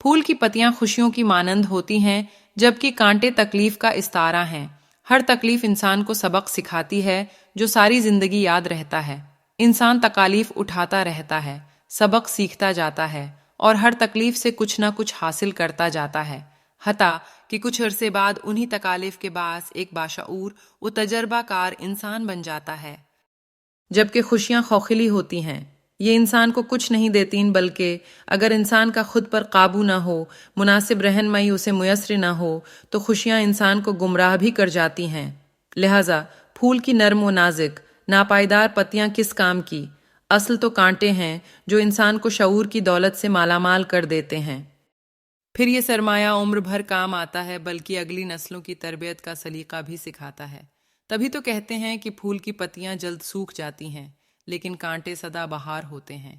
پھول کی پتیاں خوشیوں کی مانند ہوتی ہیں جبکہ کانٹے تکلیف کا استعارہ ہیں۔ ہر تکلیف انسان کو سبق سکھاتی ہے جو ساری زندگی یاد رہتا ہے۔ انسان تکالیف اٹھاتا رہتا ہے، سبق سیکھتا جاتا ہے اور ہر تکلیف سے کچھ نہ کچھ حاصل کرتا جاتا ہے، حتیٰ کہ کچھ عرصے بعد انہی تکالیف کے باعث ایک باشعور و تجربہ کار انسان بن جاتا ہے۔ جبکہ خوشیاں خوخلی ہوتی ہیں، یہ انسان کو کچھ نہیں دیتیں، بلکہ اگر انسان کا خود پر قابو نہ ہو، مناسب رہنمائی اسے میسر نہ ہو تو خوشیاں انسان کو گمراہ بھی کر جاتی ہیں۔ لہٰذا پھول کی نرم و نازک ناپائیدار پتیاں کس کام کی؟ اصل تو کانٹے ہیں جو انسان کو شعور کی دولت سے مالا مال کر دیتے ہیں۔ پھر یہ سرمایہ عمر بھر کام آتا ہے، بلکہ اگلی نسلوں کی تربیت کا سلیقہ بھی سکھاتا ہے۔ تبھی تو کہتے ہیں کہ پھول کی پتیاں جلد سوکھ جاتی ہیں لیکن کانٹے سدا بہار ہوتے ہیں۔